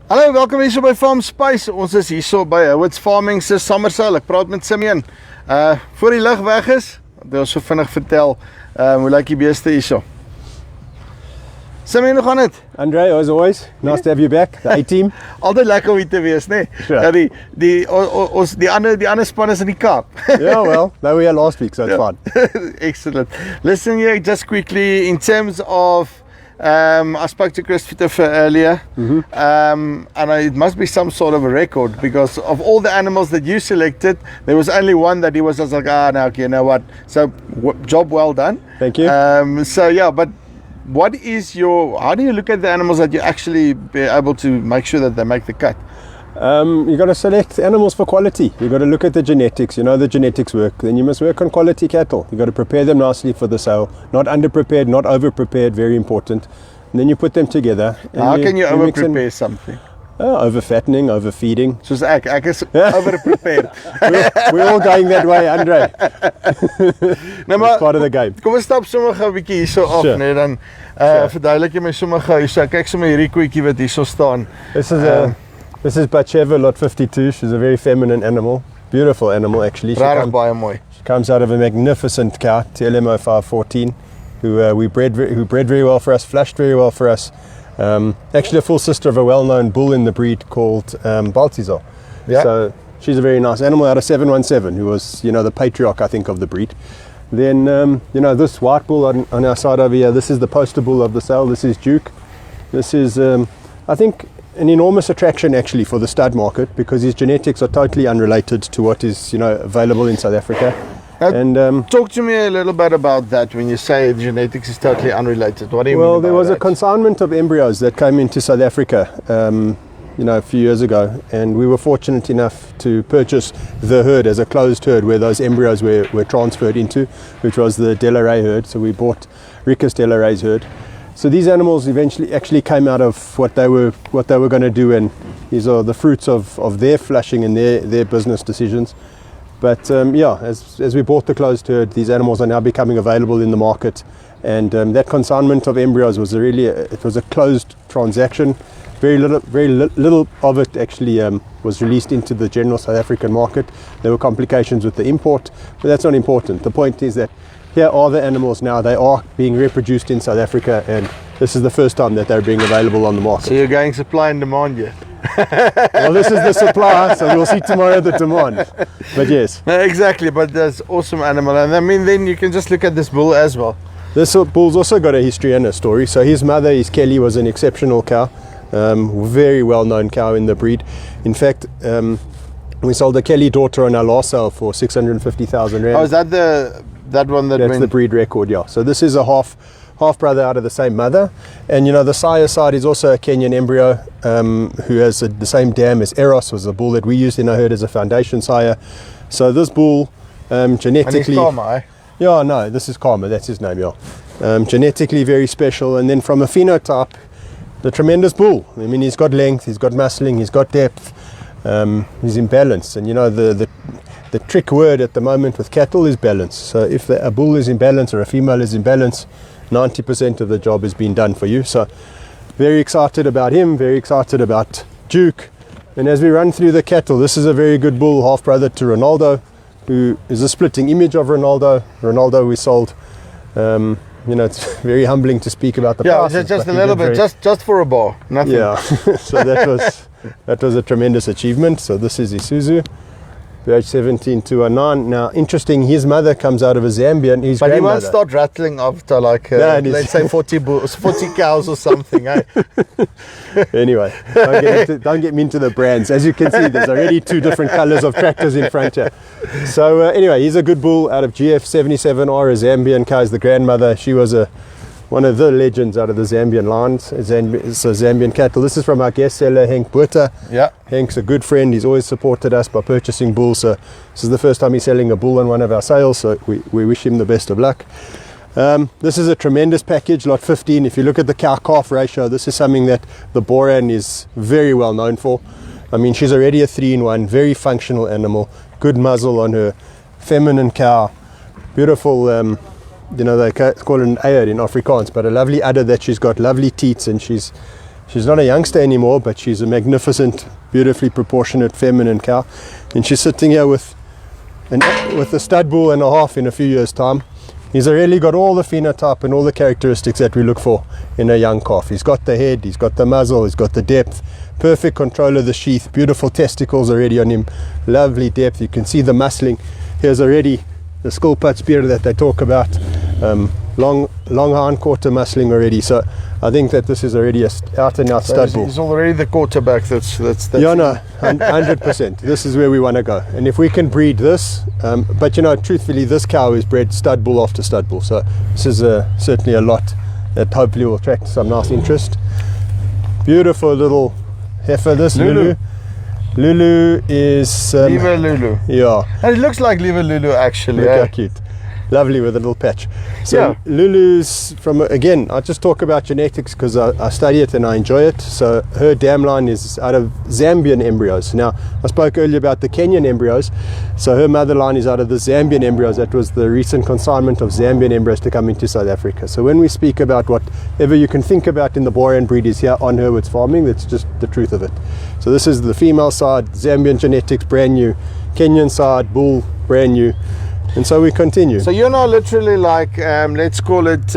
Hallo, welkom hier by Farmspace. Ons is hier by Hurwitz Farming Summer Sale. Ek praat met Simeon. Voor die lig weg is, wil ons so vinnig vertel hoe lyk die beeste hierso. Simeon, hoe gaan dit? Andre, as always, nice to have you back, the A-team. Altyd lekker om hier te wees, né? Sure. Ja, die ander span is in die Kaap. Yeah, well, they were here last week, so it's fine. Excellent. Listen here, just quickly, in terms of I spoke to Christopher earlier, and it must be some sort of a record, because of all the animals that you selected, there was only one that he was just like, no, okay, you know what? So, job well done. Thank you. So yeah, but how do you look at the animals that you actually be able to make sure that they make the cut? You got to select animals for quality. You got to look at the genetics. You know the genetics work. Then you must work on quality cattle. You got to prepare them nicely for the sale. Not under-prepared, not over-prepared. Very important. And then you put them together. How can you over-prepare something? Over-fattening, overfeeding. Soos ek is over-prepared. We're all going that way, Andre. Nou maar, it's part of the game. Kom ons stap sommer gou 'n bietjie hierso af, Sure. nee, dan verduidelik jy my sommer gou hierso. Kyk sommer hierdie koetjie wat hierso staan. This is Bacheva, lot 52. She's a very feminine animal. Beautiful animal, actually. Regtig baie mooi. She comes out of a magnificent cow, TLMO 514, who bred very well for us, flushed very well for us. Actually a full sister of a well-known bull in the breed called Baltazar. Yeah. So she's a very nice animal out of 717, who was, the patriarch, I think, of the breed. Then, this white bull on our side over here, this is the poster bull of the sale. This is Duke. This is, I think, an enormous attraction actually for the stud market, because his genetics are totally unrelated to what is, available in South Africa. And talk to me a little bit about that when you say genetics is totally unrelated. What do you mean? Well, there was a consignment of embryos that came into South Africa, a few years ago, and we were fortunate enough to purchase the herd as a closed herd where those embryos were transferred into, which was the Delaray herd. So we bought Ricus Delaray's herd. So these animals eventually actually came out of what they were going to do, and these are the fruits of their flushing and their business decisions. But as we bought the closed herd, these animals are now becoming available in the market, and that consignment of embryos was it was a closed transaction. Very little of it actually was released into the general South African market. There were complications with the import, but that's not important. The point is that here are the animals now. They are being reproduced in South Africa, and this is the first time that they're being available on the market. So you're going supply and demand yet? Well, this is the supply, so we'll see tomorrow the demand. But yes. No, exactly, but that's awesome animal. And I mean, then you can just look at this bull as well. This bull's also got a history and a story. So his mother, Kelly, was an exceptional cow. Very well-known cow in the breed. In fact, we sold the Kelly daughter on our last sale for 650,000 rand. Oh, is that that one that That's the breed record, yeah. So this is a half brother out of the same mother, and the sire side is also a Kenyan embryo who has the same dam as Eros, was a bull that we used in our herd as a foundation sire. So this bull genetically, and he's Karma, eh? Yeah, no, this is Karma, that's his name, yeah. Genetically very special, and then from a phenotype, the tremendous bull. I mean, he's got length, he's got muscling, he's got depth, he's in balance, and the trick word at the moment with cattle is balance. So if a bull is in balance or a female is in balance, 90% of the job has been done for you. So very excited about him, very excited about Duke. And as we run through the cattle, this is a very good bull, half brother to Ronaldo, who is a splitting image of Ronaldo. Ronaldo we sold. It's very humbling to speak about the prices. Yeah, just a little bit, just for a bar, nothing. Yeah, so that was a tremendous achievement. So this is Isuzu, pH 17209. Now, interesting, his mother comes out of a Zambian. His but grandmother. He won't start rattling after let's say 40 cows or something, eh? Anyway, don't get me into the brands. As you can see, there's already two different colors of tractors in front here. So anyway, he's a good bull out of GF77R, a Zambian cow, is the grandmother. She was one of the legends out of the Zambian lines. It's a Zambian cattle. This is from our guest seller, Henk Buerta. Yeah. Henk's a good friend. He's always supported us by purchasing bulls. So this is the first time he's selling a bull on one of our sales. So we wish him the best of luck. This is a tremendous package, lot 15. If you look at the cow-calf ratio, this is something that the Boran is very well known for. I mean, she's already a 3-in-1, very functional animal, good muzzle on her, feminine cow, beautiful, they call it an eier in Afrikaans, but a lovely udder that she's got, lovely teats, and she's She's not a youngster anymore, but she's a magnificent, beautifully proportionate, feminine cow. And she's sitting here with a stud bull and a half in a few years' time. He's really got all the phenotype and all the characteristics that we look for in a young calf. He's got the head, he's got the muzzle, he's got the depth, perfect control of the sheath, beautiful testicles already on him, lovely depth. You can see the muscling. Here's already the skull-put spear that they talk about. Long hind quarter muscling already. So I think that this is already a out and out stud bull. He's already the quarterback. That's yeah, no, 100%. This is where we want to go. And if we can breed this, but truthfully, this cow is bred stud bull after stud bull. So this is certainly a lot that hopefully will attract some nice interest. Beautiful little heifer, this Lulu. Lulu is Liver Lulu. Yeah, and it looks like Liver Lulu actually. Look how cute. Lovely with a little patch. So yeah. Lulu's again, I just talk about genetics because I study it and I enjoy it. So her dam line is out of Zambian embryos. Now, I spoke earlier about the Kenyan embryos. So her mother line is out of the Zambian embryos. That was the recent consignment of Zambian embryos to come into South Africa. So when we speak about whatever you can think about in the borean breed is here on Hurwitz Farming, that's just the truth of it. So this is the female side, Zambian genetics, brand new. Kenyan side, bull, brand new. And so we continue. So you're now literally like, let's call it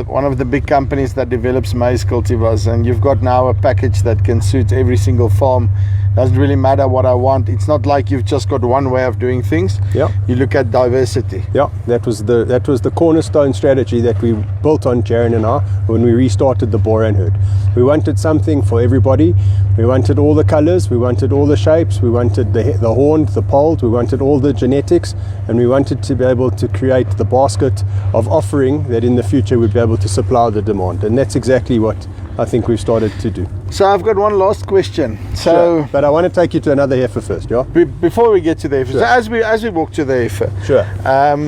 one of the big companies that develops maize cultivars, and you've got now a package that can suit every single farm. Doesn't really matter what I want. It's not like you've just got one way of doing things. Yeah. You look at diversity. Yeah, that was the cornerstone strategy that we built on, Jaron and I, when we restarted the borean herd. We wanted something for everybody. We wanted all the colors, we wanted all the shapes, we wanted the horned, the polled, we wanted all the genetics, and we wanted to be able to create the basket of offering that in the future we'd be able to supply the demand. And that's exactly what I think we've started to do. So I've got one last question. Sure. But I want to take you to another heifer first, yeah? Before we get to the heifer, sure. So as we walk to the heifer, sure.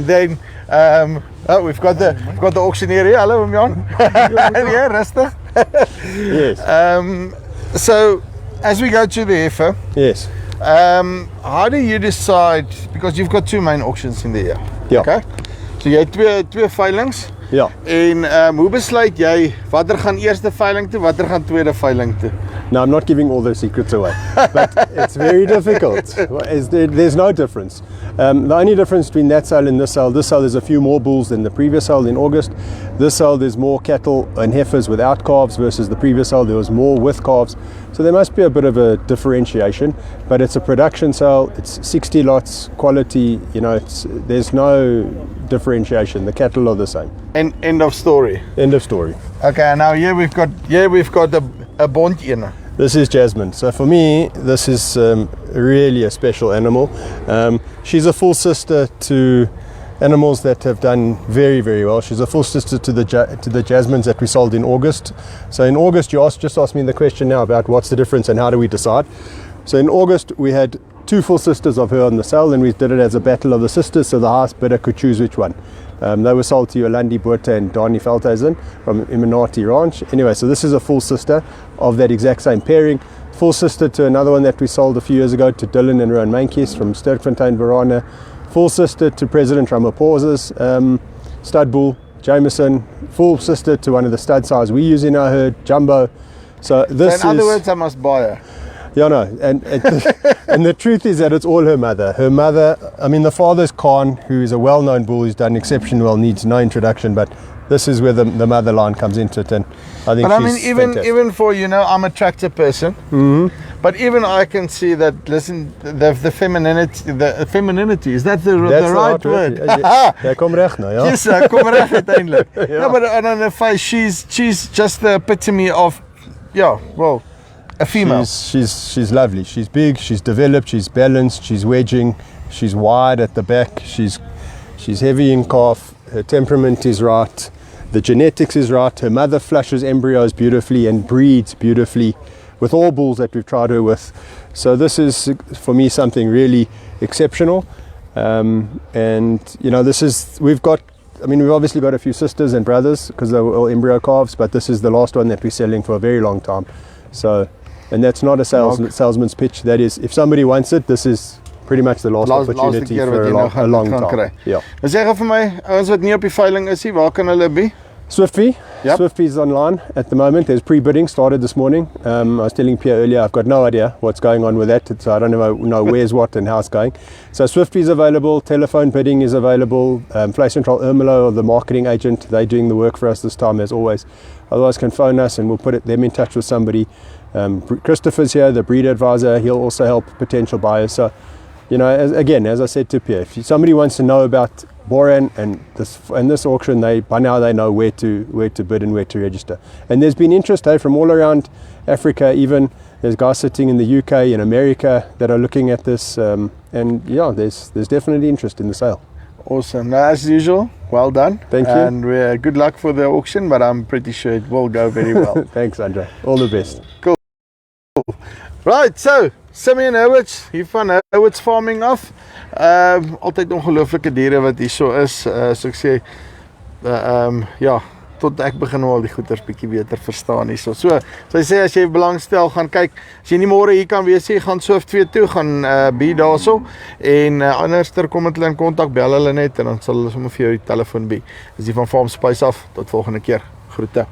Then we've got the auctioneer here. Hello, Jan. Yeah, rustig. Yes. So as we go to the heifer, yes. How do you decide, because you've got two main auctions in the year? Ja. Okay. So jy het twee veilings. Ja. En hoe besluit jy watter gaan eerste veiling toe, watter gaan tweede veiling toe? Now, I'm not giving all the secrets away, but it's very difficult. There's no difference. The only difference between that sale and this sale there's a few more bulls than the previous sale in August. This sale there's more cattle and heifers without calves versus the previous sale there was more with calves. So there must be a bit of a differentiation, but it's a production sale. It's 60 lots, quality. There's no differentiation. The cattle are the same. And end of story. End of story. Okay, now here we've got a bond ene. This is Jasmine. So for me, this is really a special animal. She's a full sister to animals that have done very, very well. She's a full sister to the Jasmines that we sold in August. So in August, you just asked me the question now about what's the difference and how do we decide. So in August, we had two full sisters of her on the sale, and we did it as a battle of the sisters, so the highest bidder could choose which one. They were sold to Yolandi Botha and Dani Veldhuizen from Iminati Ranch. Anyway, so this is a full sister of that exact same pairing. Full sister to another one that we sold a few years ago to Dylan and Rowan Mankies from Sterkfontein, Verona. Full sister to President Ramaphosa's stud bull, Jameson. Full sister to one of the stud size we use in our herd, Jumbo. So this in other words, I must buy her. Yeah, no, and the truth is that it's all her mother. Her mother, I mean, the father's Khan, who is a well-known bull, who's done exceptionally well, needs no introduction, but this is where the mother line comes into it, and I think she's fantastic. even for, I'm a tractor person, but even I can see that, listen, the femininity, is that the right word? Ja, kom reg nou, ja. Yes, kom reg uiteindelik. Yeah, but on her face, she's just the epitome of, a female. She's lovely. She's big, she's developed, she's balanced, she's wedging, she's wide at the back, she's heavy in calf, her temperament is right, the genetics is right, her mother flushes embryos beautifully and breeds beautifully with all bulls that we've tried her with. So this is, for me, something really exceptional. And we've obviously got a few sisters and brothers because they were all embryo calves, but this is the last one that we're selling for a very long time. So, and that's not a salesman's pitch. That is, if somebody wants it, this is pretty much the last opportunity for a long time. Ja. As jy gou vir my ouens wat nie op die veiling is nie, waar kan hulle be? Swiftfee. Yep. Swiftfee is online at the moment. There's pre-bidding started this morning. I was telling Pierre earlier, I've got no idea what's going on with that. So I don't know where's what and how it's going. So Swiftfee is available. Telephone bidding is available. Fly Central Ermelo, or the marketing agent, they're doing the work for us this time as always. Otherwise, can phone us and we'll put them in touch with somebody. Christopher's here, the breeder advisor. He'll also help potential buyers. So, you know, as I said to Pierre, if somebody wants to know about Boran and this auction, by now they know where to bid and where to register. And there's been interest from all around Africa. Even there's guys sitting in the UK and America that are looking at this. And yeah, there's definitely interest in the sale. Awesome. Now, as usual, well done. Thank you. And good luck for the auction, but I'm pretty sure it will go very well. Thanks, Andre. All the best. Cool. Right, so Simeon Hurwitz hier van Hurwitz Farming af. Altyd ongelooflike diere wat hier so is. So ek sê ja, tot ek begin nou al die goeders bietjie beter verstaan hier. So hy sê as jy belangstel, gaan kyk. As jy nie môre hier kan wees nie, gaan Swiftfee toe, gaan be daarso en anderster kom met hulle in kontak, bel hulle net en dan sal hulle sommer vir jou die telefoon be. Dis die van Farmspace af. Tot volgende keer. Groete.